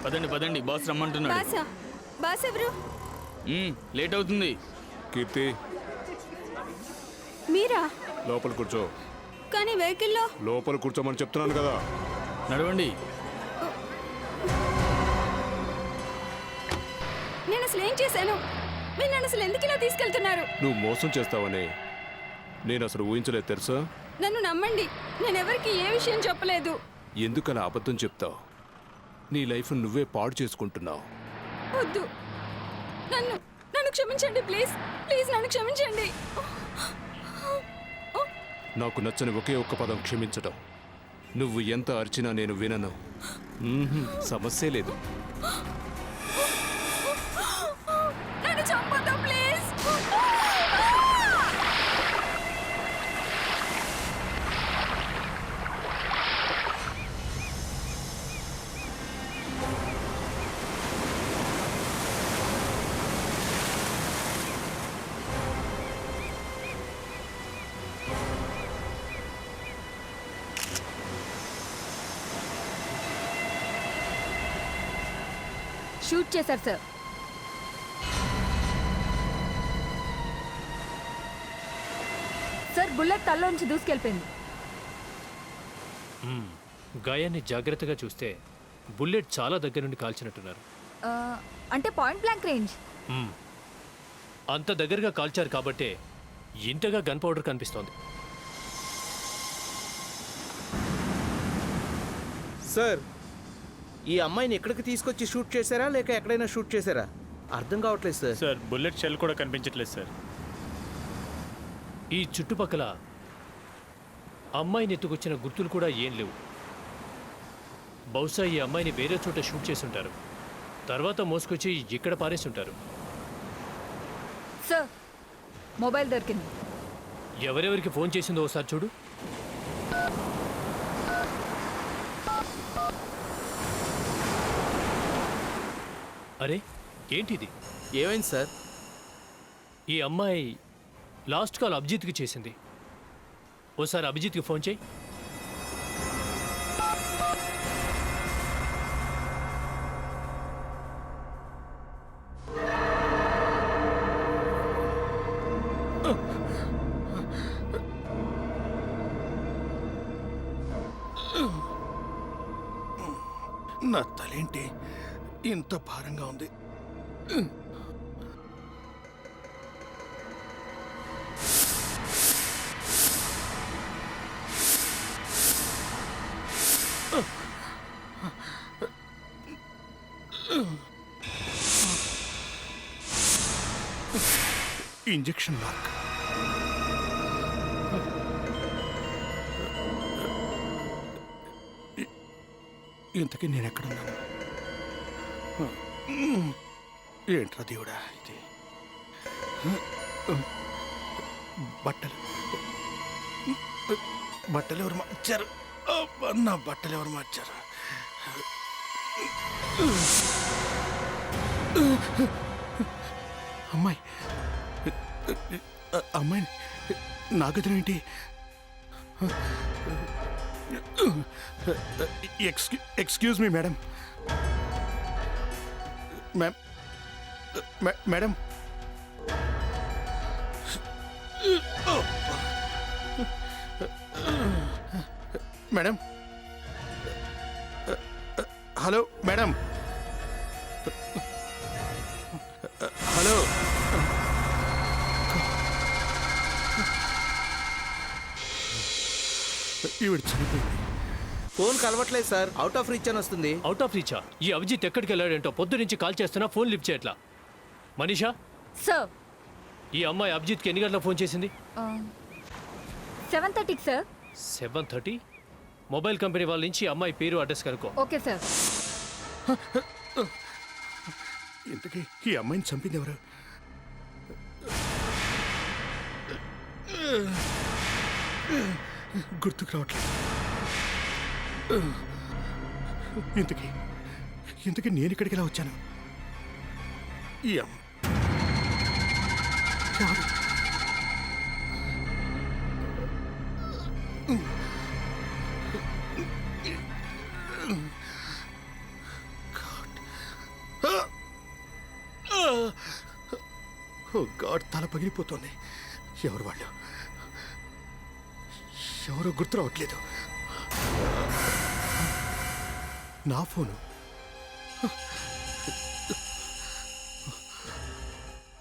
పదండి పదండి, boss రమ్మంటున్నాడు. బాసా boss ఎవరు? లేట్ అవుతుంది. కీర్తి మీరా? లోపల కూర్చో. కానీ వెహికల్లో. లోపల కూర్చోమని చెప్తున్నాను కదా. నడవండి. నేను అసలు ఏం చేశాను? మీరు నన్ను అసలు ఎందుకు ఇలా తీసుకెళ్తున్నారు? నువ్వు మోసం చేస్తావని నేను అసలు ఊహించలేదు తెలుసా. నన్ను నమ్మండి, నేను ఎవరికి ఏ విషయం చెప్పలేదు. ఎందుకలా అబద్ధం చెప్తావు? నీ లైఫ్ నువ్వే పాడు చేసుకుంటున్నావు. వద్దు, నన్ను నన్ను క్షమించండి ప్లీజ్. ప్లీజ్ నన్ను క్షమించండి. నాకు నచ్చని ఒకే ఒక్క పదం క్షమించటం. నువ్వు ఎంత అరిచినా నేను వినను. సమస్య లేదు. నన్ను చంపొద్దు ప్లీజ్. షూట్ చేశారు సార్. సార్ బుల్లెట్ తల్లోంచి దూసుకెళ్ళిపోయింది. గాయాన్ని జాగ్రత్తగా చూస్తే బుల్లెట్ చాలా దగ్గర నుండి కాల్చినట్టున్నారు. అంటే పాయింట్ బ్లాంక్ రేంజ్. అంత దగ్గరగా కాల్చారు కాబట్టే ఇంతగా గన్ పౌడర్ కనిపిస్తోంది. సార్, ఈ అమ్మాయిని ఎక్కడికి తీసుకొచ్చి షూట్ చేశారా లేక ఎక్కడైనా షూట్ చేశారా అర్థం కావట్లేదు సార్. సార్ బుల్లెట్ షెల్ కూడా కనిపించట్లేదు సార్. ఈ చుట్టుపక్కల అమ్మాయిని ఎత్తుకొచ్చిన గుర్తులు కూడా ఏం లేవు. బహుశా ఈ అమ్మాయిని వేరే చోట షూట్ చేసి ఉంటారు, తర్వాత మోసుకొచ్చి ఇక్కడ పారేసి ఉంటారు. సార్ మొబైల్ దొరికింది. ఎవరెవరికి ఫోన్ చేసిందో ఒకసారి చూడు. అరే ఏంటిది? ఏమైంది సార్? ఈ అమ్మాయి లాస్ట్ కాల్ అభిజిత్కి చేసింది. ఓసారి అభిజిత్కి ఫోన్ చేయి. నా తలేంటి ఇంత భారంగా ఉంది? Injection mark. ఇంతకీ నేను ఎక్కడున్నాను? ఏంట్రా దేవుడా ఇది? బట్టలు బట్టలు ఎవరు మార్చారు? నా బట్టలు ఎవరు మార్చారు? అమ్మాయి అమ్మాయి నా గదిలో ఏంటి? Excuse me madam. Madam madam hello madam hello. ఈవిడ చనిపోయింది. ఫోన్ కలవట్లేదు సార్, అవుట్ ఆఫ్ రీచ్ అని వస్తుంది. Out of Richa? ఈ అభిజిత్ ఎక్కడికి వెళ్ళాడంటో పొద్దు నుంచి కాల్ చేస్తున్నా ఫోన్ లిఫ్ట్ చేయట్లా. మనీషా, సార్ ఈ అమ్మాయి అభిజిత్కి ఎన్ని గంటలకు ఫోన్ చేసింది? 7:30కి సార్. 7:30. మొబైల్ కంపెనీ వాళ్ళ నుంచి అమ్మాయి పేరు అడ్రస్ కనుక్కో. Okay sir. ఇంతకీ ఈ అమ్మాయిని చంపింది ఎవరు? గుర్తుకు రావట్లేదు. ఇంతకీ నేను ఇక్కడికి ఎలా వచ్చాను? ఈ అమ్మ God. ఓ గాడ్, తల పగిలిపోతుంది. ఎవరు వాళ్ళు? ఎవరో గుర్తు రావట్లేదు. నా ఫోను.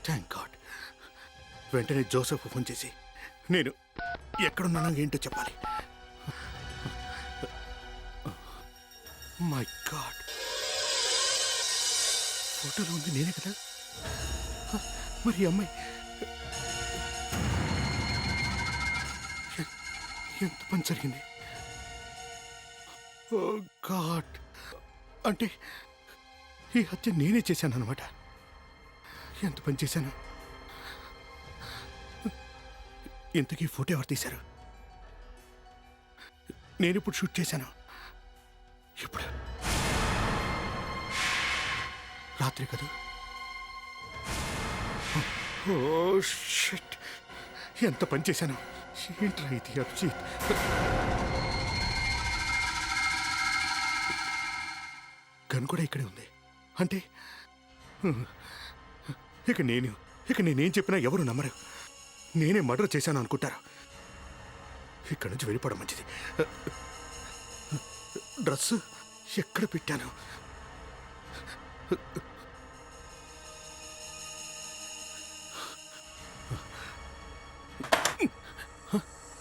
Thank God. వెంటనే జోసెఫ్ ఫోన్ చేసి నేను ఎక్కడున్నానో ఏంటో చెప్పాలి. మై గాడ్, ఫోటోలో ఉంది నేనే కదా. మరి ఈ అమ్మాయి ఎంత పని జరిగింది? ఓ గాడ్, అంటే ఈ హత్య నేనే చేశాను అనమాట. ఎంత పని చేశాను? ఇంతకీ ఫోటో ఎవరు తీశారు? నేను ఇప్పుడు షూట్ చేశాను. ఇప్పుడు రాత్రి కదా. ఓ షిట్, ఎంత పని చేశాను. ఏంట్రా ఇది అభిజిత్? గన్ కూడా ఇక్కడే ఉంది. అంటే ఇక నేనేం చెప్పినా ఎవరు నమ్మరు. నేనే మర్డర్ చేశాను అనుకుంటారు. ఇక్కడి నుంచి వెళ్ళిపోవడం మంచిది. డ్రెస్ ఎక్కడ పెట్టాను?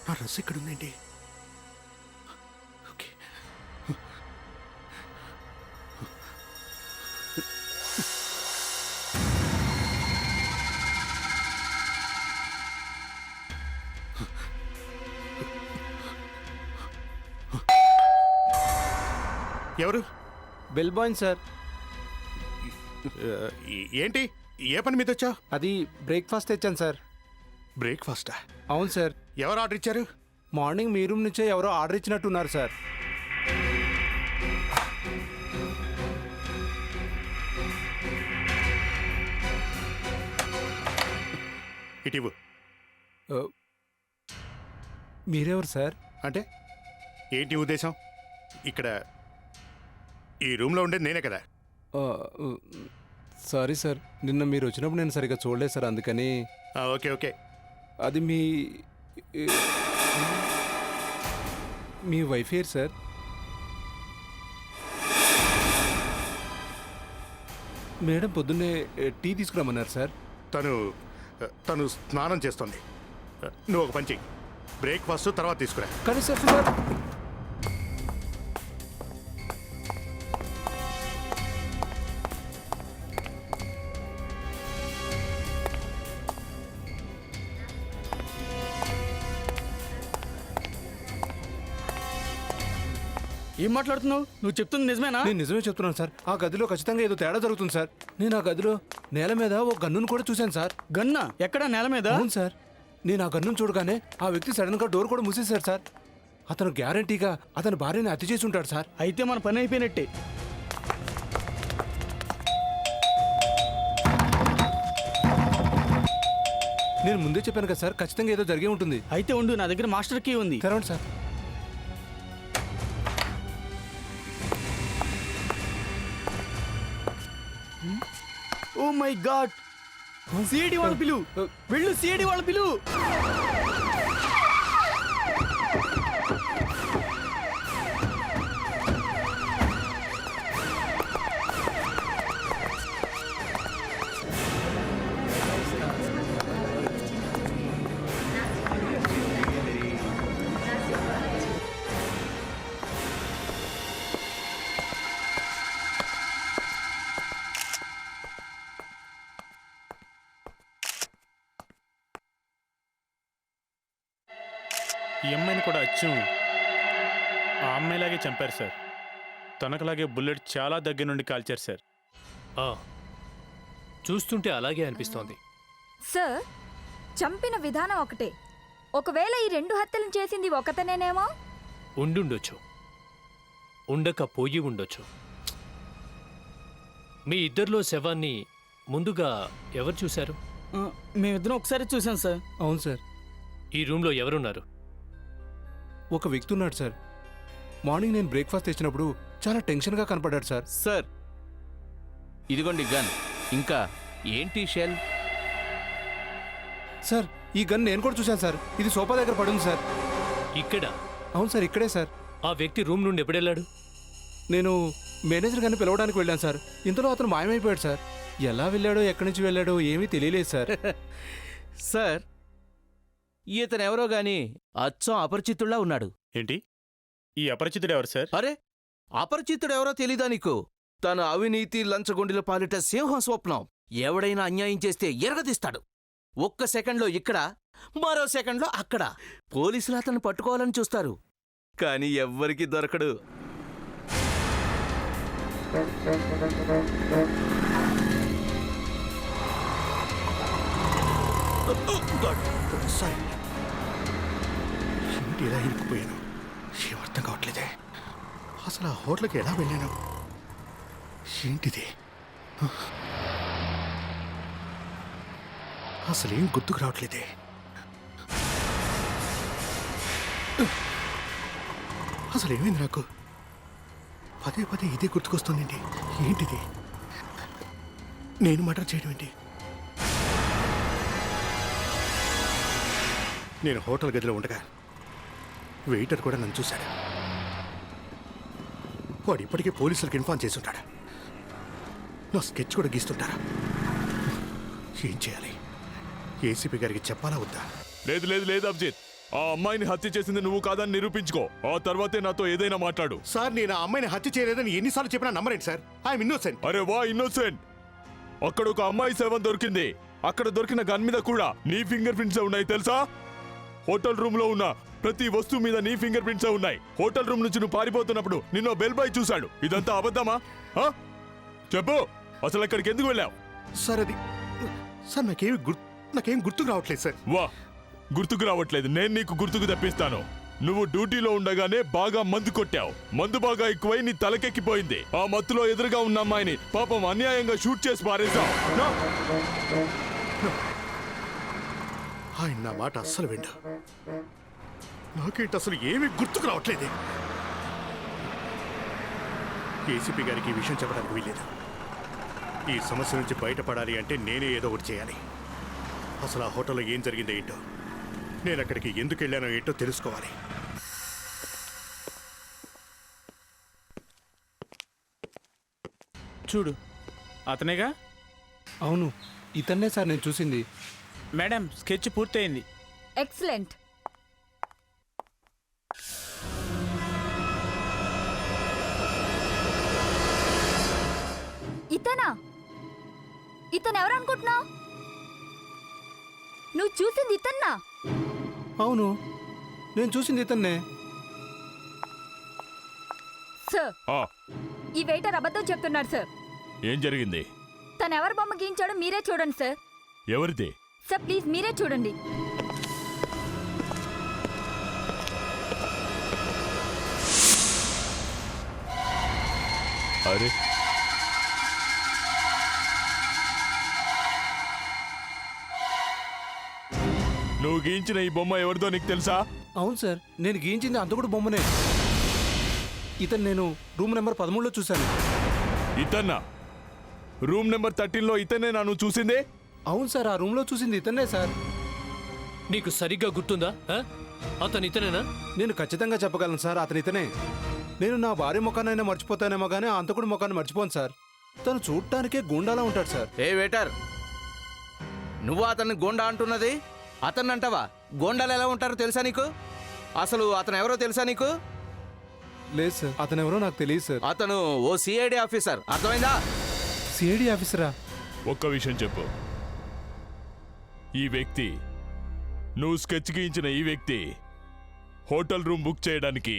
నా డ్రెస్ ఎక్కడ ఉందేంటి? ఓకే, ఎవరు? Bell boy sir. ఏంటి? ఏ పని మీద వచ్చా? అది బ్రేక్ఫాస్ట్ తెచ్చాను సార్. బ్రేక్ఫాస్టా? అవును సార్. ఎవరు ఆర్డర్ ఇచ్చారు? మార్నింగ్ మీ రూమ్ నుంచే ఎవరో ఆర్డర్ ఇచ్చినట్టున్నారు సార్. ఇటీవు. మీరెవరు సార్? అంటే ఏంటి ఉద్దేశం? ఇక్కడ ఈ రూమ్లో ఉండేది నేనే కదా. సారీ సార్, నిన్న మీరు వచ్చినప్పుడు నేను సరిగ్గా చూడలేదు సార్, అందుకని. Okay okay. అది మీ వైఫ్ ఏర్ సార్? మేడం పొద్దున్నే టీ తీసుకురామన్నారు సార్. తను స్నానం చేస్తుంది. నువ్వు ఒక పని చెయ్యి, బ్రేక్ఫాస్ట్ తర్వాత తీసుకురా. కానీ సార్ ఏం మాట్లాడుతున్నావు? నువ్వు చెప్తుంది నిజమేనా? నేను నిజమే చెప్తున్నాను సార్. ఆ గదిలో ఖచ్చితంగా ఏదో తేడా జరుగుతుంది సార్. నేను ఆ గదిలో నేల మీద ఓ గన్నును కూడా చూశాను సార్. గన్నా? ఎక్కడ? నేల మీద? అవును సార్. నేను ఆ గన్నును చూడగానే ఆ వ్యక్తి సడన్ గా డోర్ కూడా మూసేశారు సార్. అతను గ్యారంటీగా అతని భార్యని హత్య చేసి ఉంటాడు సార్. అయితే మన పని అయిపోయినట్టే. నేను ముందే చెప్పాను కదా సార్, ఖచ్చితంగా ఏదో జరిగే ఉంటుంది. అయితే ఉండు, నా దగ్గర మాస్టర్ కీ ఉంది. తెరవండి sir. Oh my God, CID వాళ్ళ పిలు. వెళ్ళు, సిఐడి వాళ్ళ పిలు. ఈ అమ్మాయిని కూడా అచ్చం ఆ అమ్మాయిలాగే చంపారు సార్. తనకులాగే బుల్లెట్ చాలా దగ్గర నుండి కాల్చారు సార్. చూస్తుంటే అలాగే అనిపిస్తోంది. సార్, చంపిన విధానం ఒకటే. ఒకవేళ ఈ 2 హత్యలను చేసింది ఒకతనేనేమో. ఉండుండొచ్చు, ఉండకపోయి ఉండొచ్చు. మీ ఇద్దరిలో శవాన్ని ముందుగా ఎవరు చూశారు? మేమిద్దరం ఒకసారి చూసాం సార్. అవును సార్. ఈ రూమ్లో ఎవరున్నారు? ఒక వ్యక్తి ఉన్నాడు సార్. మార్నింగ్ నేను బ్రేక్ఫాస్ట్ తెచ్చినప్పుడు చాలా టెన్షన్గా కనపడ్డాడు సార్. సార్, ఇదిగోండి గన్. ఇంకా ఏంటి షెల్? సార్ ఈ గన్ నేను కూడా చూశాను సార్. ఇది సోఫా దగ్గర పడుంది సార్. ఇక్కడ అవును సార్, ఇక్కడే సార్. ఆ వ్యక్తి రూమ్ నుండి ఎప్పుడెళ్ళాడు? నేను మేనేజర్ గారిని పిలవడానికి వెళ్ళాను సార్. ఇంతలో అతను మాయమైపోయాడు సార్. ఎలా వెళ్ళాడో ఎక్కడి నుంచి వెళ్ళాడో ఏమీ తెలియలేదు సార్. సార్, ఇతను ఎవరో గాని అచ్చం అపరిచితుల్లా ఉన్నాడు. ఏంటి ఈ అపరిచితుడు ఎవరు సార్? అరే, అపరిచితుడు ఎవరో తెలీదా నీకు? తన అవినీతి లంచగొండిల పాలిట సింహం స్వప్నం. ఎవడైనా అన్యాయం చేస్తే ఎరగదీస్తాడు. ఒక్క సెకండ్లో ఇక్కడ, మరో సెకండ్లో అక్కడ. పోలీసులు అతన్ని పట్టుకోవాలని చూస్తారు, కానీ ఎవ్వరికీ దొరకడు. సారీ, ఏంటి ఇలా ఇరుక్కుపోయాను? ఏం అర్థం కావట్లేదే. అసలు ఆ హోటల్కి ఎలా వెళ్ళాను? ఏంటిది? అసలేం గుర్తుకు రావట్లేదే. అసలు ఏమైంది నాకు? పదే పదే ఇదే గుర్తుకొస్తుందండి. ఏంటిది? నేను మర్డర్ చేయడం ఏంటి? నేను హోటల్ గదిలో ఉండగా వెయిటర్ కూడా నన్ను చూశాడు. వాడు ఇప్పటికే పోలీసులకు ఇన్ఫార్మ్ చేసి ఉంటాడు. నా స్కెచ్ కూడా గీస్తుంటారా? ఏం చేయాలి? ఏసీపీ గారికి చెప్పాలా వద్దా? లేదు లేదు లేదు అభిజిత్, ఆ అమ్మాయిని హత్య చేసింది నువ్వు కాదని నిరూపించుకో. ఆ తర్వాతే నాతో ఏదైనా మాట్లాడు. సార్, నేను ఆ అమ్మాయిని హత్య చేయలేదని ఎన్నిసార్లు చెప్పినా నమ్మరేంటి సార్? I'm innocent. అరే వా, ఇన్నోసెంట్? అక్కడ ఒక అమ్మాయి శవం దొరికింది. అక్కడ దొరికిన గన్ మీద కూడా నీ ఫింగర్ ప్రింట్స్ ఉన్నాయి తెలుసా? హోటల్ రూమ్ లో ఉన్న ప్రతి వస్తువు మీద నీ ఫింగర్ ప్రింట్స్ ఉన్నాయి. హోటల్ రూమ్ నుంచి నువ్వు పారిపోతున్నప్పుడు నిన్ను బెల్ బాయ్ చూశాడు. ఇదంతా అబద్ధమా? చెప్పు, అసలు అక్కడికి ఎందుకు వెళ్ళావు? సార్, అది సార్ నాకేం గుర్తుకు రావట్లేదు సార్. వా, గుర్తుకు రావట్లేదు? నేను నీకు గుర్తుకు తెప్పిస్తాను. నువ్వు డ్యూటీలో ఉండగానే బాగా మందు కొట్టావు. మందు బాగా ఎక్కువై నీ తలకెక్కిపోయింది. ఆ మత్తులో ఎదురుగా ఉన్న అమ్మాయిని పాపం అన్యాయంగా షూట్ చేసి పారేశావు. ఆయన నా మాట అస్సలు విండు. నాకేంటి అసలు ఏమీ గుర్తుకు రావట్లేదు. ఏసీపీ గారికి ఈ విషయం చెప్పడానికి వీల్లేదు. ఈ సమస్య నుంచి బయటపడాలి అంటే నేనే ఏదో ఒకటి చేయాలి. అసలు ఆ హోటల్లో ఏం జరిగిందో ఏంటో, నేను అక్కడికి ఎందుకు వెళ్ళానో ఏంటో తెలుసుకోవాలి. చూడు, అతనేగా? అవును, ఇతన్నే సార్ నేను చూసింది. మేడం, స్కెచ్ పూర్తయింది. ఎక్సలెంట్. ఇతనా? ఇతను ఎవరు అనుకుంటున్నావు? నువ్వు చూసింది ఇతన్నా? అవును, నేను చూసింది ఇతన్నే. సార్, ఆ, ఈ వెయిటర్ అబద్ధం చెప్తున్నాడు సార్. ఏం జరిగింది? తను ఎవరి బొమ్మ గీయించాడో మీరే చూడండి సార్. ఎవరిది? సార్ ప్లీజ్ మీరే చూడండి. అరే, నువ్వు గీయించిన ఈ బొమ్మ ఎవరిదో నీకు తెలుసా? అవును సార్, నేను గీయించింది అంత కూడా బొమ్మనే. ఇతను నేను రూమ్ నెంబర్ 13లో చూశాను. ఇతన్నా? రూమ్ నెంబర్ 13లో ఇతనే నన్ను చూసింది? అవును సార్, ఆ రూమ్లో చూసింది ఇతన్నే సార్. నీకు సరిగ్గా గుర్తుందా? అతను ఇతనేనా? నేను ఖచ్చితంగా చెప్పగలను సార్, అతను ఇతనే. నేను నా భార్య ముఖాన్నైనా మర్చిపోతానేమో కానీ ఆ అంతకుడి ముఖాన్ని మర్చిపోను సార్. తను చూడటానికే గూండాలా ఉంటాడు సార్. ఏ వెయిటర్, నువ్వు అతన్ని గోండా అంటున్నది? అతన్ని అంటావా? గోండాలు ఎలా ఉంటారో తెలుసా నీకు? అసలు అతను ఎవరో తెలుసా నీకు? లేదు సార్, అతను ఎవరో నాకు తెలియదు సార్. అతను ఓ సిఐడి ఆఫీసర్, అర్థమైందా? సిఐడి ఆఫీసరా? ఒక్క విషయం చెప్పు, ఈ వ్యక్తి, నువ్వు స్కెచ్ గీయించిన ఈ వ్యక్తి హోటల్ రూమ్ బుక్ చేయడానికి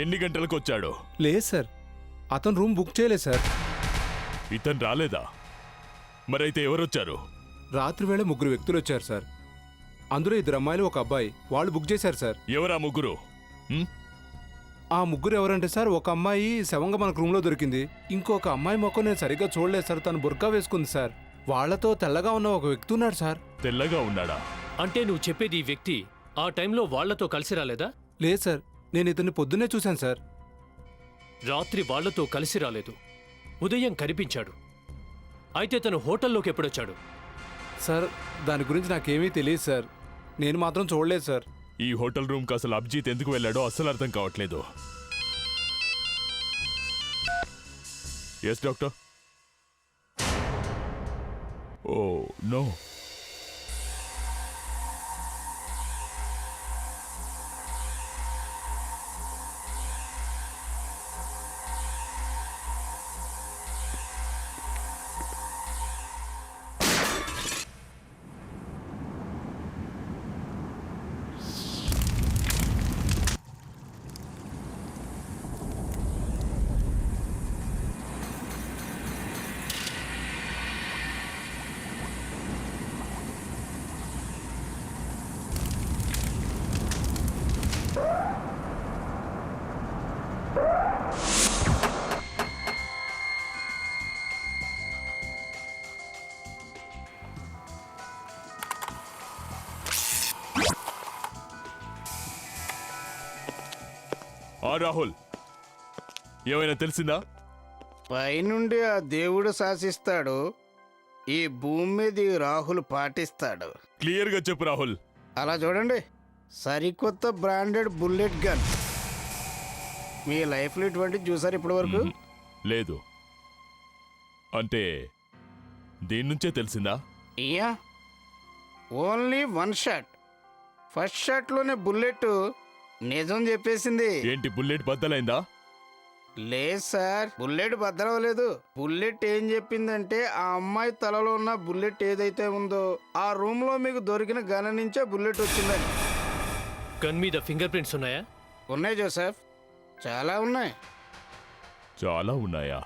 ఎన్ని గంటలకు వచ్చాడు? లేదు సార్, అతను రూమ్ బుక్ చేయలేదు సార్. ఇతను రాలేదా? మరైతే ఎవరొచ్చారు? రాత్రి వేళ 3 వ్యక్తులు వచ్చారు సార్. అందులో 2 అమ్మాయిలు, 1 అబ్బాయి. వాళ్ళు బుక్ చేశారు సార్. ఎవరా ముగ్గురు? ఆ ముగ్గురు ఎవరంటే సార్, ఒక అమ్మాయి శవంగా మనకు రూమ్లో దొరికింది. ఇంకొక అమ్మాయి మొక్క నేను సరిగ్గా చూడలేదు సార్, తను బుర్కా వేసుకుంది సార్. వాళ్లతో తెల్లగా ఉన్న ఒక వ్యక్తి ఉన్నాడు సార్. తెల్లగా ఉన్నాడా? అంటే నువ్వు చెప్పేది ఈ వ్యక్తి ఆ టైంలో వాళ్లతో కలిసి రాలేదా? లేదు సార్, నేను ఇతన్ని పొద్దున్నే చూశాను సార్. రాత్రి వాళ్లతో కలిసి రాలేదు, ఉదయం కనిపించాడు. అయితే తను హోటల్లోకి ఎప్పుడొచ్చాడు? సార్ దాని గురించి నాకేమీ తెలియదు సార్. నేను మాత్రం చూడలేదు సార్. ఈ హోటల్ రూమ్కి అసలు అభిజిత్ ఎందుకు వెళ్ళాడో అస్సలు అర్థం కావట్లేదు. Yes doctor. Oh no. Rahul, ఏమైనా తెలిసిందా? పైనుండి ఆ దేవుడు శాసిస్తాడు, ఈ భూమి మీద ఈ రాహుల్ పాటిస్తాడు. క్లియర్గా చెప్పు రాహుల్. అలా చూడండి, సరికొత్త బ్రాండెడ్ బుల్లెట్ గన్. మీ లైఫ్లో ఇటువంటి చూసారు ఇప్పటి వరకు? లేదు. అంటే దీని నుంచే తెలిసిందా? ఇయ్యా, ఓన్లీ వన్ షాట్. ఫస్ట్ షాట్లోనే బుల్లెట్ నిజం చెప్పేసింది. ఏంటి, బుల్లెట్ బద్దలైందా? లేదు సార్, బుల్లెట్ బద్దలవలేదు. బుల్లెట్ ఏం చెప్పిందంటే ఆ అమ్మాయి తలలో ఉన్న బుల్లెట్ ఏదైతే ఉందో ఆ రూమ్ లో మీకు దొరికిన గన్ నుంచే బుల్లెట్ వచ్చిందని. గన్ మీద ఫింగర్ ప్రింట్స్ ఉన్నాయా? ఉన్నాయి జోసెఫ్, చాలా ఉన్నాయి. చాలా ఉన్నాయా?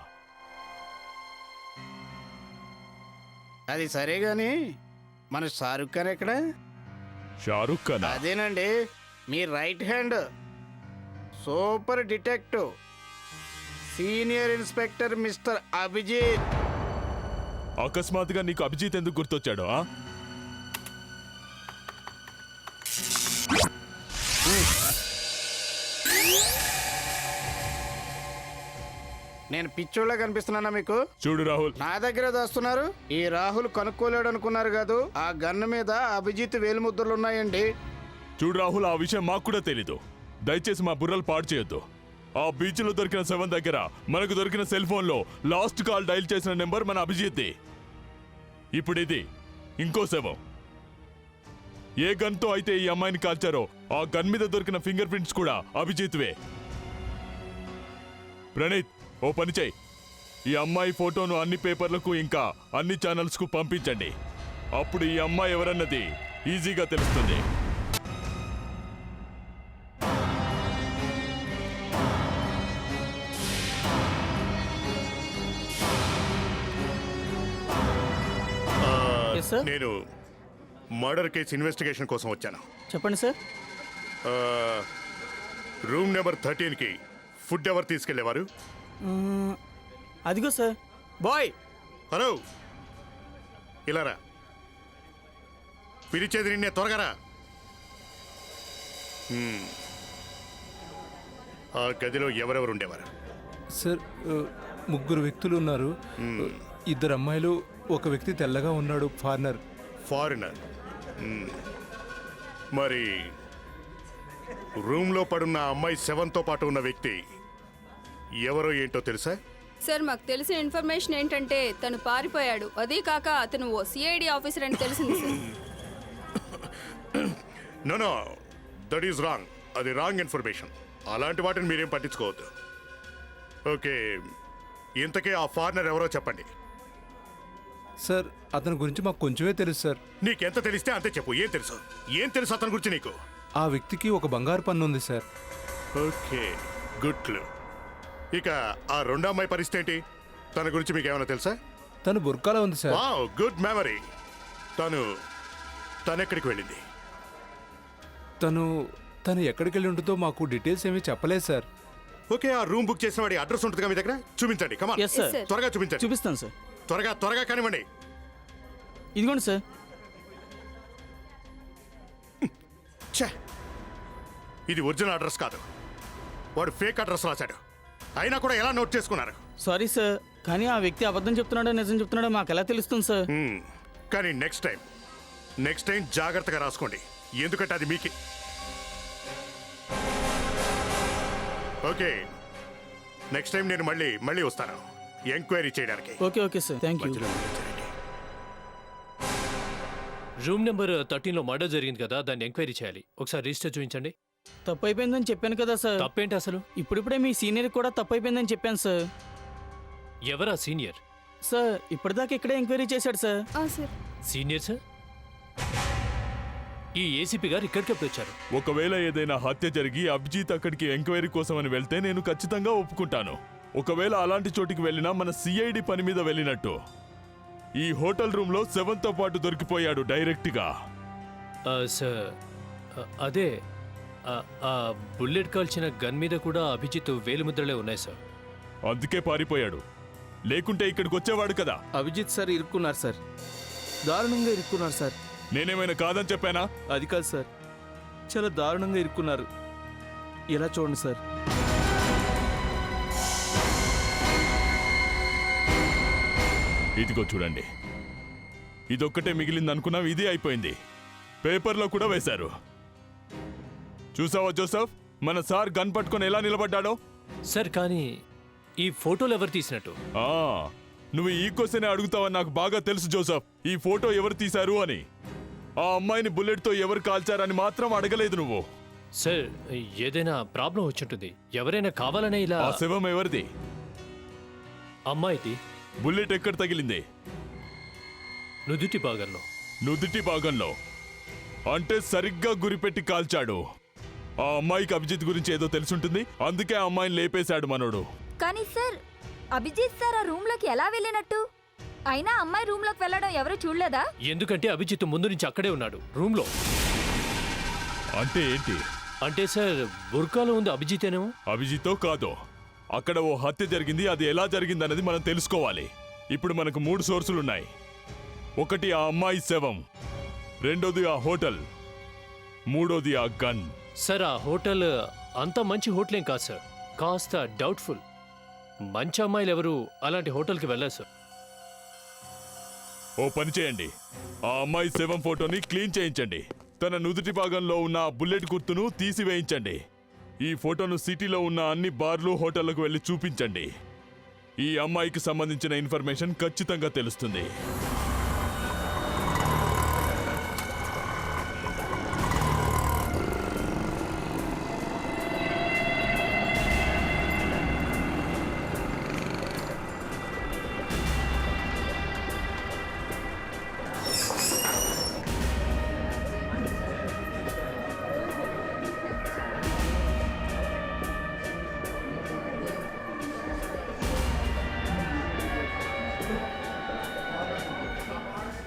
అది సరే గాని మన షారుఖ్ ఖాన్ ఎక్కడ? షారుఖ్ ఖాన్? అదేనండి, మీ right hand, super detective, senior inspector mister Abhijit. అకస్మాత్తుగా నీకు అభిజిత్ ఎందుకు గుర్తొచ్చాడు? నేను పిచ్చోళ్ళ కనిపిస్తున్నానా మీకు? చూడు రాహుల్, నా దగ్గర దాస్తున్నారు. ఈ రాహుల్ కనుక్కోలేడు అనుకున్నారు కాదు, ఆ గన్ను మీద అభిజిత్ వేలిముద్రలు ఉన్నాయండి. చూడు రాహుల్, ఆ విషయం మాకు కూడా తెలీదు. దయచేసి మా బుర్రలు పాడు చేయొద్దు. ఆ బీచ్ లో దొరికిన శవం దగ్గర మనకు దొరికిన సెల్ ఫోన్ లో లాస్ట్ కాల్ డైల్ చేసిన నెంబర్ మన అభిజిత్. ఇప్పుడు ఇది ఇంకో శవం. ఏ గన్ తో అయితే ఈ అమ్మాయిని కాల్చారో ఆ గన్ మీద దొరికిన ఫింగర్ ప్రింట్స్ కూడా అభిజిత్వే. ప్రణీత్, ఓ పని చేయి, ఈ అమ్మాయి ఫోటోను అన్ని పేపర్లకు ఇంకా అన్ని ఛానల్స్ కు పంపించండి. అప్పుడు ఈ అమ్మాయి ఎవరన్నది ఈజీగా తెలుస్తుంది. నేను మర్డర్ కేసు ఇన్వెస్టిగేషన్ కోసం వచ్చాను. చెప్పండి సార్. రూమ్ నెంబర్ 13కి ఫుడ్ ఎవరు తీసుకెళ్లేవారు? అదిగో సార్. బాయ్, హలో, ఇలా రా. పిలిచేది నిన్నే, త్వరగా రా. ఆ గదిలో ఎవరెవరు ఉండేవారు? సార్, ముగ్గురు వ్యక్తులు ఉన్నారు. ఇద్దరు అమ్మాయిలు, ఒక వ్యక్తి తెల్లగా ఉన్నాడు, ఫారినర్. ఫారినర్. మరి రూమ్లో పడున్న అమ్మాయి శవంతో పాటు ఉన్న వ్యక్తి ఎవరో ఏంటో తెలుసా? సార్, మాకు తెలిసిన ఇన్ఫర్మేషన్ ఏంటంటే తను పారిపోయాడు. అదే కాక అతను ఓ సిఐడి ఆఫీసర్ అని తెలిసింది sir. No, that is wrong. అది రాంగ్ ఇన్ఫర్మేషన్. అలాంటి వాటిని మీరేం పట్టించుకోవద్దు. ఓకే, ఇంతకీ ఆ ఫారినర్ ఎవరో చెప్పండి. సార్, అతని గురించి మాకు కొంచెమే తెలుసు సార్. నీకెంత తెలిస్తే అంతే చెప్పు. ఏం తెలుసు? ఏం తెలుసు అతని గురించి నీకు? ఆ వ్యక్తికి ఒక బంగారు పన్ను ఉంది సార్. Okay, good clue. ఇక ఆ రెండో అమ్మాయి పరిస్థితి ఏంటి? తన గురించి మీకు ఏమైనా తెలుసా? తను బుర్కాలో ఉంది సార్. Wow, good memory. తనెక్కడికి వెళ్ళింది? తను ఎక్కడికి వెళ్ళి ఉంటుందో మాకు డీటెయిల్స్ ఏమీ చెప్పలేదు సార్. ఓకే, ఆ రూమ్ బుక్ చేసిన వాడి అడ్రస్ ఉంటుందిగా మీ దగ్గర? చూపించండి, కమాన్. Yes, sir. త్వరగా చూపించండి. చూపిస్తాను సార్. త్వరగా కానివ్వండి. ఇదిగోండి సార్. ఛే, ఇది ఒరిజినల్ అడ్రస్ కాదు. వాడు ఫేక్ అడ్రస్ రాశాడు. అయినా కూడా ఎలా నోట్ చేసుకున్నారు? సారీ సార్, కానీ ఆ వ్యక్తి అబద్ధం చెప్తున్నాడో నిజం చెప్తున్నాడో మాకు ఎలా తెలుస్తుంది సార్? కానీ నెక్స్ట్ టైం జాగ్రత్తగా రాసుకోండి, ఎందుకంటే అది మీకే. ఓకే, నెక్స్ట్ టైం నేను మళ్ళీ వస్తాను ఎంక్వైరీ చేయడానికి. Okay sir, thank you. మధ్యలో వచ్చేయండి. రూమ్ నెంబర్ 13లో మర్డర్ జరిగింది కదా, దాన్ని ఎంక్వైరీ చేయాలి. ఒకసారి రిజిస్టర్ చూపించండి. తప్పు అయిపోయిందని చెప్పాను కదా సార్. తప్పేంటి అసలు? ఇప్పుడిప్పుడే మీ సీనియర్ కూడా తప్పు అయిపోయిందని చెప్పాను సార్. ఎవరా సీనియర్? సార్ ఇప్పటిదాకా ఇక్కడే ఎంక్వైరీ చేశాడు సార్. సార్ సీనియర్ సార్, ఈ ఏసీపీ గారు ఇక్కడికి ఎప్పుడు వచ్చారు? ఒకవేళ ఏదైనా హత్య జరిగి అభిజిత్ అక్కడికి ఎంక్వైరీ కోసమని వెళ్తే నేను ఖచ్చితంగా ఒప్పుకుంటాను. ఒకవేళ అలాంటి చోటికి వెళ్ళినా మన సిఐడి పని మీద వెళ్ళినట్టు. ఈ హోటల్ రూమ్లో 7తో పాటు దొరికిపోయాడు డైరెక్ట్గా. సార్ అదే ఆ బుల్లెట్ కాల్చిన గన్ మీద కూడా అభిజిత్ వేలిముద్రలే ఉన్నాయి సార్. అందుకే పారిపోయాడు, లేకుంటే ఇక్కడికి వచ్చేవాడు కదా. అభిజిత్ సార్ ఇరుక్కున్నారు సార్, దారుణంగా ఇరుక్కున్నారు సార్. నేనేమైనా కాదని చెప్పానా? అది కాదు సార్, చాలా దారుణంగా ఇరుక్కున్నారు. ఇలా చూడండి సార్. ఇదిగో చూడండి, ఇదొక్కటే మిగిలింది అనుకున్నాం, ఇది అయిపోయింది. పేపర్లో కూడా వేశారు. చూసావా జోసెఫ్, మన సార్ గన్ పట్టుకొని ఎలా నిలబడ్డాడో? సార్ కానీ ఈ ఫోటోలు ఎవరు తీసినట్టు? నువ్వు ఈ క్వశ్చనే అడుగుతావని నాకు బాగా తెలుసు జోసెఫ్. ఈ ఫోటో ఎవరు తీశారు అని. ఆ అమ్మాయిని బుల్లెట్తో ఎవరు కాల్చారని మాత్రం అడగలేదు నువ్వు. సార్ ఏదైనా ప్రాబ్లం వచ్చుంటుంది, ఎవరైనా కావాలనే ఇలా. ఆ శవం ఎవరిది? అమ్మాయిది. బుల్లెట్ ఎక్కడ తగిలింది? నుదుటి భాగంలో. నుదుటి భాగంలో అంటే సరిగ్గా గురిపెట్టి కాల్చాడు. ఆ అమ్మాయికి అభిజిత్ గురించి ఏదో తెలుసుంటుంది, అందుకే ఆ అమ్మాయిని లేపేశాడు మనోడు. కానీ సార్ అభిజిత్ సార్ ఆ రూమ్ లోకి ఎలా వెళ్ళినట్టు? అయినా అమ్మాయి రూమ్ లోకి వెళ్ళడం ఎవరు చూడలేదా? ఎందుకంటే అభిజిత్ ముందు నుంచి అక్కడే ఉన్నాడు రూమ్ లో. అంటే ఏంటి? అంటే సార్ బుర్కాలో ఉంది అభిజితేనేమో. అభిజితో కాదో, అక్కడ ఓ హత్య జరిగింది, అది ఎలా జరిగిందన్నది మనం తెలుసుకోవాలి. ఇప్పుడు మనకు 3 సోర్సులున్నాయి. ఒకటి ఆ అమ్మాయి శవం, రెండోది ఆ హోటల్, మూడోది ఆ గన్. సార్ ఆ హోటల్ అంత మంచి హోటలేం కాదు సార్, కాస్త డౌట్ఫుల్. మంచి అమ్మాయిలు ఎవరు అలాంటి హోటల్కి వెళ్ళారు సార్. ఓ పని చేయండి, ఆ అమ్మాయి శవం ఫోటోని క్లీన్ చేయించండి. తన నుదుటి భాగంలో ఉన్న బుల్లెట్ గుర్తును తీసివేయించండి. ఈ ఫోటోను సిటీలో ఉన్న అన్ని బార్లు, హోటళ్లకు వెళ్ళి చూపించండి. ఈ అమ్మాయికి సంబంధించిన ఇన్ఫర్మేషన్ ఖచ్చితంగా తెలుస్తుంది.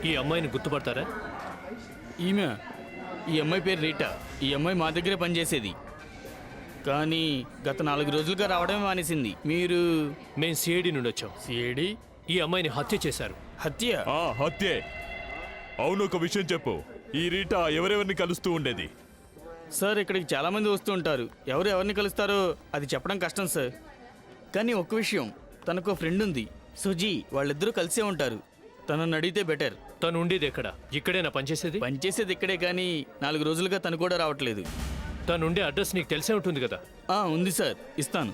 ఈ అమ్మాయిని గుర్తుపడతారా? ఈమె, ఈ అమ్మాయి పేరు రీటా. ఈ అమ్మాయి మా దగ్గరే పనిచేసేది, కానీ గత 4 రోజులుగా రావడమే మానేసింది. మీరు? మేము సిఐడి నుండి వచ్చాం. సిఐడి? ఈ అమ్మాయిని హత్య చేశారు. హత్య? హత్యే. అవును, ఒక విషయం చెప్పు, ఈ రీటా ఎవరెవరిని కలుస్తూ ఉండేది? సార్ ఇక్కడికి చాలామంది వస్తూ ఉంటారు, ఎవరిని కలుస్తారో అది చెప్పడం కష్టం సార్. కానీ ఒక్క విషయం, తనకు ఫ్రెండ్ ఉంది సుజీ, వాళ్ళిద్దరూ కలిసే ఉంటారు. తనని అడిగితే బెటర్. తను ఉండేది ఎక్కడ? ఇక్కడేనా పనిచేసేది? పనిచేసేది ఇక్కడే, కానీ 4 రోజులుగా తను కూడా రావట్లేదు. తను ఉండే అడ్రస్ నీకు తెలిసే ఉంటుంది కదా? ఉంది సార్, ఇస్తాను.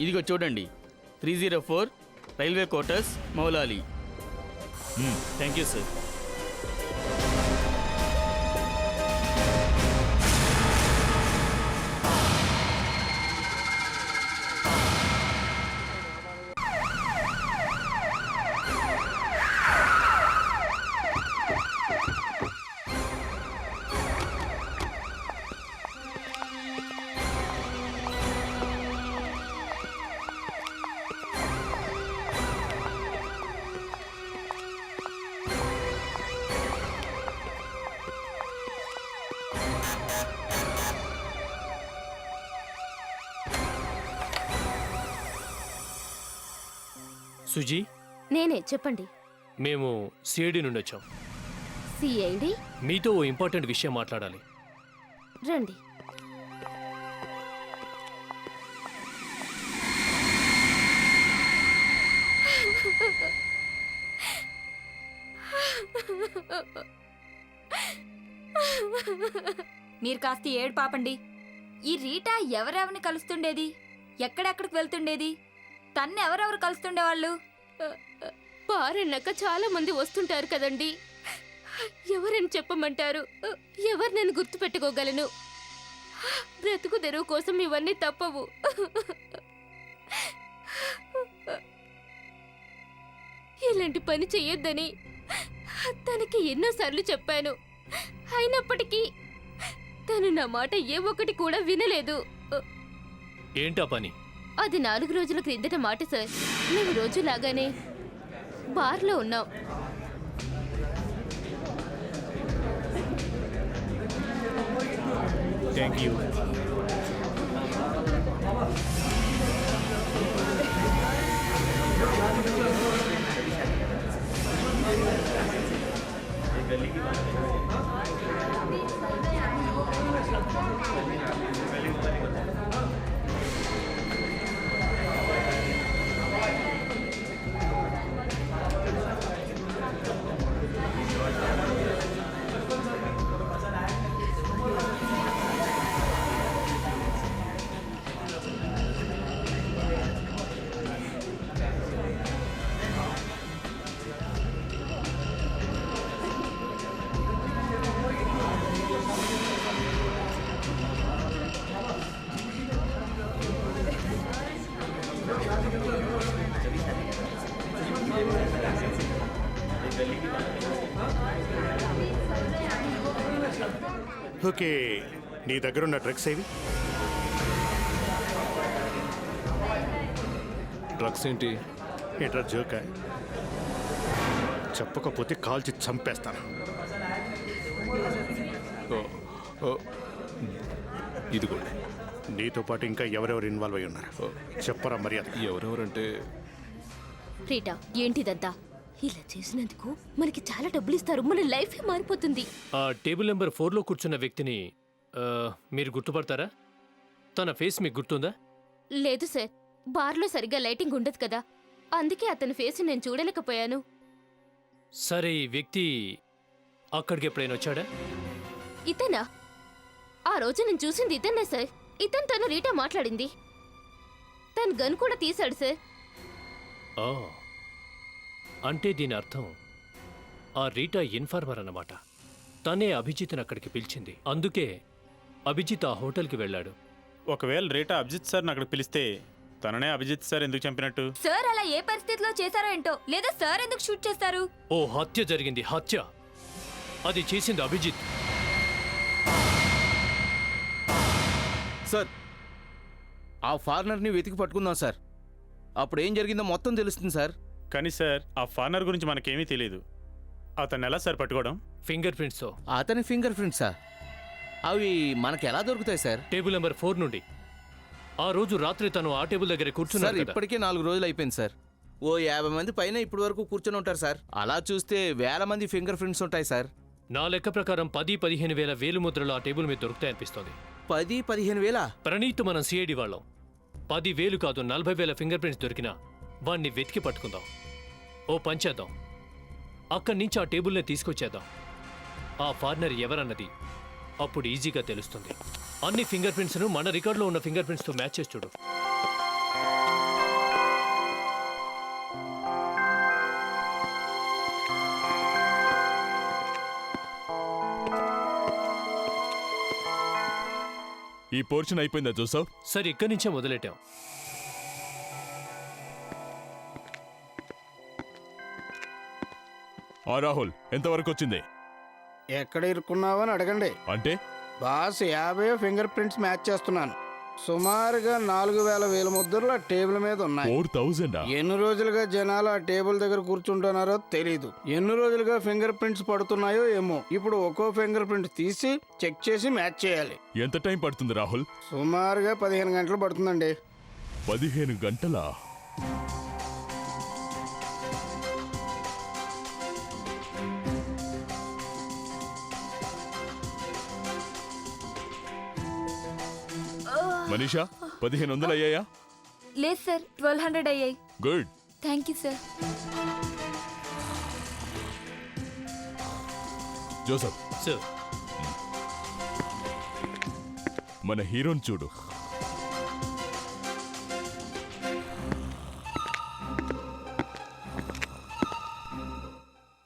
ఇదిగో చూడండి, 304 railway quarters, Moulali. Thank you sir. Suji, నేనే, చెప్పండి. మేము సిఐడి నుండి వచ్చాం. సిఐడి? మీతో ఓ ఇంపార్టెంట్ విషయం మాట్లాడాలి. రండి. మీరు కాస్త ఏడు పాపండి. ఈ రీటా ఎవరెవరిని కలుస్తుండేది? ఎక్కడెక్కడికి వెళ్తుండేది? తన్ని ఎవరెవరు కలుస్తుండేవాళ్ళు? పారన్నాక చాలా మంది వస్తుంటారు కదండి. ఎవరని చెప్పమంటారు? ఎవరు నేను గుర్తుపెట్టుకోగలను? బ్రతుకు తెరువు కోసం ఇవన్నీ తప్పవు. ఇలాంటి పని చెయ్యొద్దని తనకి ఎన్నోసార్లు చెప్పాను. అయినప్పటికీ తను నా మాట ఏ ఒక్కటి కూడా వినలేదు. ఏంటా పని? అది 4 రోజుల క్రిందట మాట సార్. మేము రోజులాగానే బార్లో ఉన్నాం. Thank you. ఓకే, నీ దగ్గర ఉన్న డ్రగ్స్ ఏవి? డ్రగ్స్ ఏంటి? ఏంట్రా జోక? చెప్పకపోతే కాల్చి చంపేస్తాను. ఓ, ఓ, ఇదిగో. నీతో పాటు ఇంకా ఎవరెవరు ఇన్వాల్వ్ అయి ఉన్నారు? చెప్పరా మర్యాద. ఎవరెవరంటే? రీటా, ఏంటిదంతా? ఇలా చేసినందుకు మనకి చాలా డబ్బులు ఇస్తారు. మన లైఫే మారిపోతుంది. ఆ టేబుల్ నెంబర్ 4లో కూర్చున్న వ్యక్తిని మీరు గుర్తుపడతారా? తన ఫేస్ మీకు గుర్తుందా? లేదు సార్, బార్లో సరిగ్గా లైటింగ్ ఉండదు కదా, అందుకే అతని ఫేస్ నేను చూడలేకపోయాను. సరే, ఈ వ్యక్తి అక్కడికి ఎప్పుడైనా వచ్చాడా? ఇతనా? ఆ రోజు నేను చూసింది ఇతన్నే సార్. తను రీటా మాట్లాడింది. తను గన్ కూడా తీశాడు సార్. ఆ, అంటే దీని అర్థం ఆ రీటా ఇన్ఫార్మర్ అన్నమాట. తనే అభిజిత్ని అక్కడికి పిలిచింది. అందుకే అభిజిత్ ఆ హోటల్కి వెళ్ళాడు. ఒకవేళ రీటా అభిజిత్ సార్ని అక్కడికి పిలిస్తే తననే అభిజిత్ సార్ ఎందుకు చంపినట్టు? సార్ అలా ఏ పరిస్థితిలో చేశారో ఏంటో, లేదా సార్ ఎందుకు షూట్ చేస్తారు? ఓ హత్య జరిగింది, హత్య. అది చేసింది అభిజిత్. సార్, ఆ ఫారినర్ని వెతికి పట్టుకుందాం సార్. అప్పుడు ఏం జరిగిందో మొత్తం తెలుస్తుంది సార్. కానీ సార్, ఆ ఫారినర్ గురించి మనకేమీ తెలియదు. అతన్ని ఎలా సార్ పట్టుకోవడం? ఫింగర్ ప్రింట్స్తో. అతని ఫింగర్ ప్రింట్సా? అవి మనకు ఎలా దొరుకుతాయి సార్? టేబుల్ నెంబర్ 4 నుండి. ఆ రోజు రాత్రి తను ఆ టేబుల్ దగ్గర సార్, కూర్చున్నారు కదా. ఇప్పటికే 4 రోజులు అయిపోయింది సార్. ఓ 50 మంది పైన ఇప్పటి వరకు కూర్చొని ఉంటారు సార్. అలా చూస్తే వేల మంది ఫింగర్ ప్రింట్స్ ఉంటాయి సార్. నా లెక్క ప్రకారం 10-15 వేల వేలు ముద్రలు ఆ టేబుల్ మీద దొరుకుతాయనిపిస్తోంది. 10-15 వేల? ప్రణీత్ మనం సిఐడి వాళ్ళం. 10,000 కాదు, 40,000 ఫింగర్ ప్రింట్స్ దొరికినా వాణ్ణి వెతికి పట్టుకుందాం. ఓ పంచేద్దాం, అక్కడి నుంచి ఆ టేబుల్ని తీసుకొచ్చేద్దాం. ఆ ఫారినర్ ఎవరన్నది అప్పుడు ఈజీగా తెలుస్తుంది. అన్ని ఫింగర్ ప్రింట్స్ను మన రికార్డులో ఉన్న ఫింగర్ ప్రింట్స్తో మ్యాచ్ చేసి చూడు. ఈ పోర్షన్ అయిపోయిందా జోసఫ్? సరే, ఇక్కడి నుంచే మొదలెట్టాం. రాహుల్, ఎంతవరకు వచ్చింది? ఎక్కడ ఇరుక్కున్నావు అని అడగండి. అంటే బాస్ 50 ఫింగర్ ప్రింట్స్ మ్యాచ్ చేస్తున్నాను. సుమారుగా 4,000 వేల ముద్రలు ఆ టేబుల్ మీద ఉన్నాయి. 4,000? ఎన్ని రోజులుగా జనాలు ఆ టేబుల్ దగ్గర కూర్చుంటున్నారో తెలీదు. ఎన్ని రోజులుగా ఫింగర్ ప్రింట్స్ పడుతున్నాయో ఏమో. ఇప్పుడు ఒక్కో ఫింగర్ ప్రింట్ తీసి చెక్ చేసి మ్యాచ్ చేయాలి. ఎంత టైం పడుతుంది రాహుల్? సుమారుగా 15 గంటలు పడుతుందండి. 15 గంటలా? మనీషా, 1,500 అయ్యాయా? లేదు సార్, 1200 అయ్యాయి. Good. Thank you sir. Joseph, sir, మన హీరోని చూడు.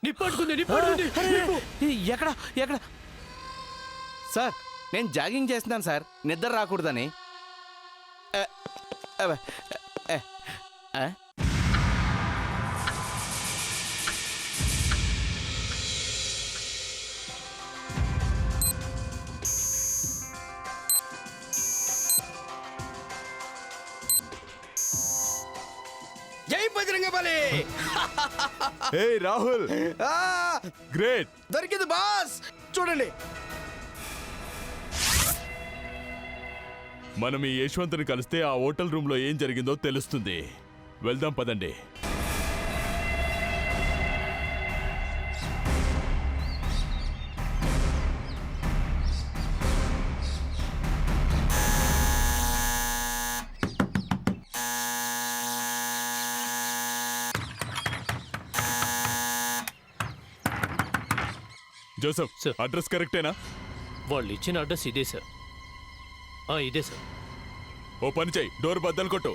నిప్పట్టుకుంది ఎక్కడ ఎక్కడ సార్, నేను జాగింగ్ చేస్తున్నాను సార్, నిద్ర రాకూడదని. జై బజరంగబలి. హే రాహుల్, గ్రేట్. దొరికింది బాస్, చూడండి. మనం ఈ యశ్వంత్ని కలిస్తే ఆ హోటల్ రూమ్ లో ఏం జరిగిందో తెలుస్తుంది. వెళ్దాం పదండి. Joseph, sir. అడ్రస్ కరెక్టేనా? వాళ్ళు ఇచ్చిన అడ్రస్ ఇదే సార్. ఇదే సార్. ఓ పని చెయ్యి, డోర్ బద్దలు కొట్టు.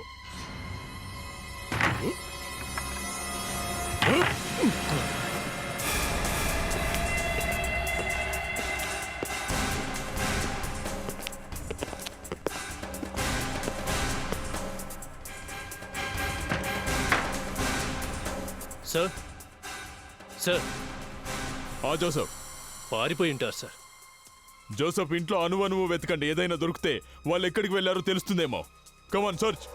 సార్ సార్ జోసఫ్, పారిపోయి ఉంటారు సార్. జోసఫ్, ఇంట్లో అనువనువు వెతకండి. ఏదైనా దొరికితే వాళ్ళు ఎక్కడికి వెళ్ళారో తెలుస్తుందేమో. కమాన్ సర్చ్.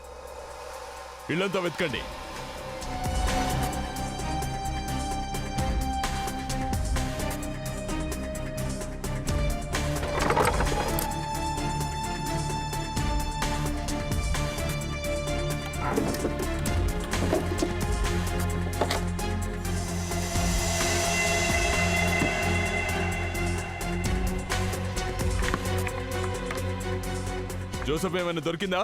ఇళ్ళంతా వెతకండి. జోసఫ్, ఏమైనా దొరికిందా?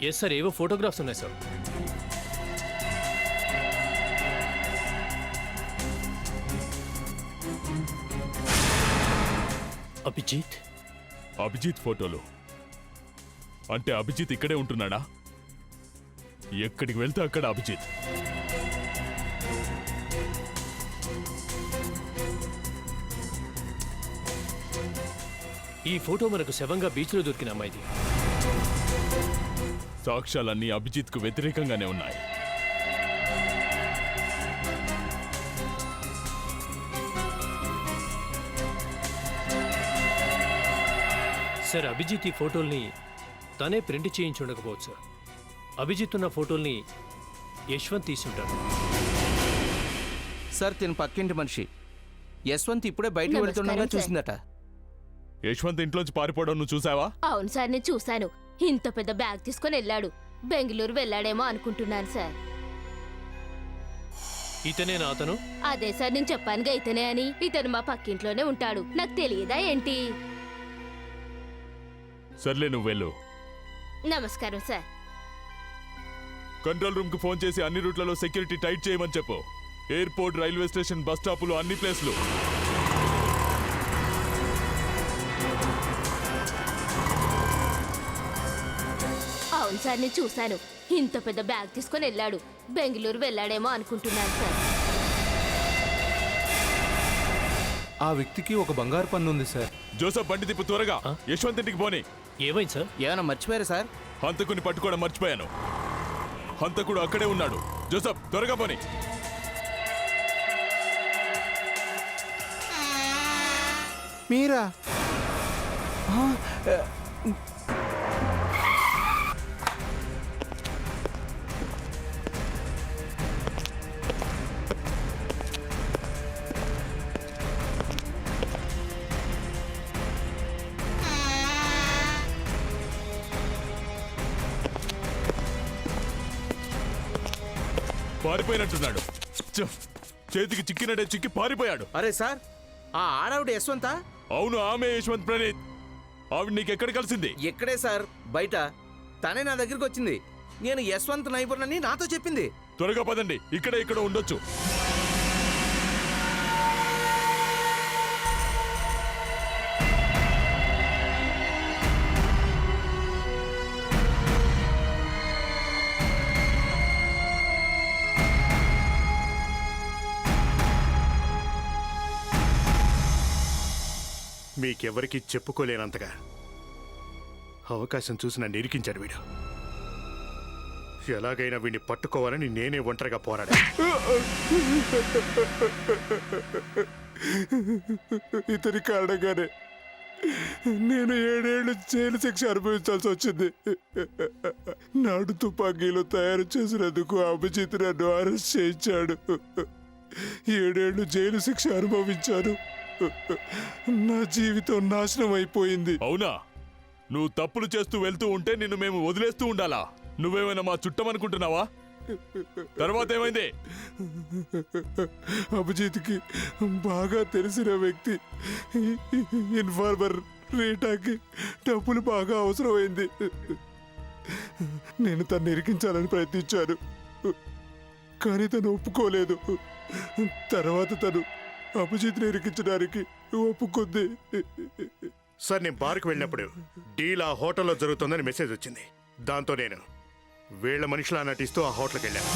ఎస్ సార్, ఏవో ఫోటోగ్రాఫ్స్ ఉన్నాయి సార్. అభిజిత్ ఫోటోలు అంటే అభిజిత్ ఇక్కడే ఉంటున్నాడా? ఎక్కడికి వెళ్తే అక్కడ అభిజిత్. ఈ ఫోటో మనకు శవంగా బీచ్లో దొరికిన అమ్మాయిది. సాక్ష్యాలన్నీ అభిజిత్కు వ్యతిరేకంగానే ఉన్నాయి. సార్, అభిజిత్ ఈ ఫోటోల్ని తనే ప్రింట్ చేయించి ఉండకపోవచ్చు సార్. అభిజిత్ ఉన్న ఫోటోల్ని యశ్వంత్ తీసుంటాడు. సార్, తిని పక్కింటి మనిషి యశ్వంత్ ఇప్పుడే బయటకు వెళ్తుండగా చూసిందట. యశ్వంత్ ఇంట్లోంచి పారిపోవడం నువ్వు చూసావా? అవును సార్, నేను చూశాను. ఇంత పెద్ద బ్యాగ్ తీసుకొని వెళ్ళాడు. బెంగళూరు వెళ్ళాడేమో అనుకుంటున్నాను సార్. ఇతనేనా అతను? అదే సార్, నేను చెప్పానుగా ఇతనే అని. ఇతను మా పక్కింట్లోనే ఉంటాడు. నాకు తెలియదా ఏంటి? సర్లే, నువ్వు వెళ్ళు. నమస్కారం సార్. కంట్రోల్ రూమ్ కు ఫోన్ చేసి అన్ని రూట్లలో సెక్యూరిటీ టైట్ చేయమని చెప్పు. ఎయిర్పోర్ట్, రైల్వే స్టేషన్, బస్ స్టాపులు, అన్ని ప్లేస్లు. అవును సార్, నేను చూశాను. ఇంత పెద్ద బ్యాగ్ తీసుకొని వెళ్ళాడు. బెంగళూరు వెళ్ళాడేమో అనుకుంటున్నాను సార్. ఆ వ్యక్తికి ఒక బంగారు పన్ను ఉంది సార్. జోసఫ్, బండి తిప్పు త్వరగా. యశ్వంత్ ఇంటికి పోనీ. ఏమైంది సార్? ఏమైనా మర్చిపోయారు సార్? హంతకుని పట్టుకోవడం మర్చిపోయాను. హంతకుడు అక్కడే ఉన్నాడు. జోసఫ్, త్వరగా పోనీ. మీరా? పారిపోయినట్టున్నాడు. చేతికి చిక్కినట్టే చిక్కి పారిపోయాడు. అరే సార్, ఆ ఆడవిడ యశ్వంతా? అవును, ఆమె యశ్వంత్ ప్రణీత్. ఆవిడ నీకెక్కడ కలిసింది? ఎక్కడే సార్, బయట. తనే నా దగ్గరికి వచ్చింది. నేను యశ్వంత్ నైబర్నని నాతో చెప్పింది. త్వరగా పదండి, ఇక్కడ ఉండొచ్చు. మీకెవరికీ చెప్పుకోలేనంతగా అవకాశం చూసి నన్ను ఇరికించాడు వీడు. ఎలాగైనా వీడిని పట్టుకోవాలని నేనే ఒంటరిగా పోరాడా. ఇతని కారణంగానే నేను 7 ఏళ్ళు జైలు శిక్ష అనుభవించాల్సి వచ్చింది. నాడు తుపాకీలు తయారు చేసినందుకు అభిజిత్ నన్ను అరెస్ట్ చేయించాడు. 7 ఏళ్ళు జైలు శిక్ష అనుభవించాను. నా జీవితం నాశనం అయిపోయింది. అవునా? నువ్వు తప్పులు చేస్తూ వెళ్తూ ఉంటే నిన్ను మేము వదిలేస్తూ ఉండాలా? నువ్వేమైనా మా చుట్టమనుకుంటున్నావా? తర్వాత ఏమైంది? అభిజిత్కి బాగా తెలిసిన వ్యక్తి ఇన్ఫార్మర్ రీటాకి డబ్బులు బాగా అవసరమైంది. నేను తను ఇరికించాలని ప్రయత్నించాను, కానీ తను ఒప్పుకోలేదు. తర్వాత తను అభిజిత్ని ఇరికించడానికి ఒప్పుకుంది. సార్, నేను బార్కు వెళ్ళినప్పుడు డీల్ ఆ హోటల్లో జరుగుతుందని మెసేజ్ వచ్చింది. దాంతో నేను వీళ్ళ మనుషులా నటిస్తూ ఆ హోటల్కి వెళ్ళాను.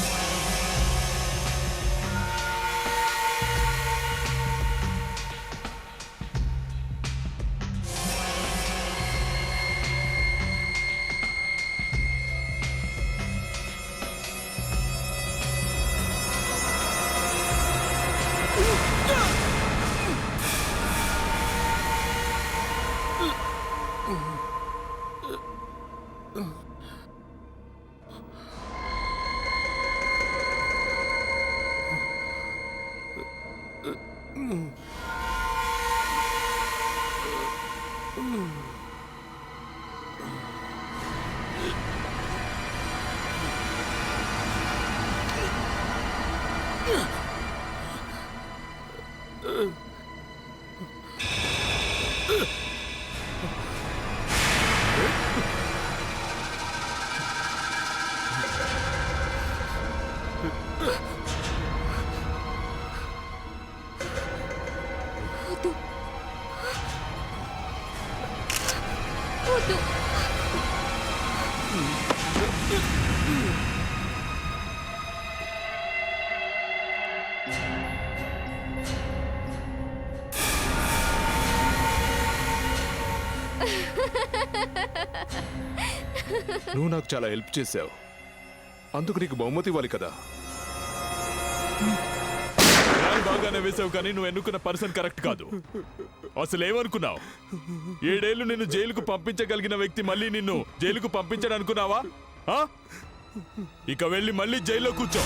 నువ్వు నాకు చాలా హెల్ప్ చేశావు, అందుకు నీకు బహుమతి ఇవ్వాలి కదా. బాగానే వేసావు, కానీ నువ్వు ఎన్నుకున్న పర్సన్ కరెక్ట్ కాదు. అసలు ఏమనుకున్నావు? 7 ఏళ్ళు నిన్ను జైలుకు పంపించగలిగిన వ్యక్తి మళ్ళీ నిన్ను జైలుకు పంపించడం అనుకున్నావా? ఇక వెళ్ళి మళ్ళీ జైల్లో కూర్చో.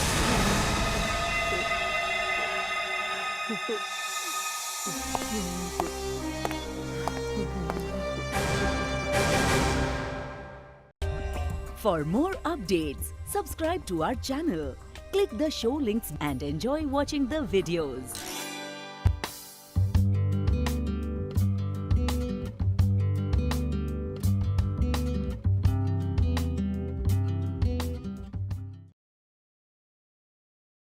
For more updates, subscribe to our channel, click the show links and enjoy watching the videos.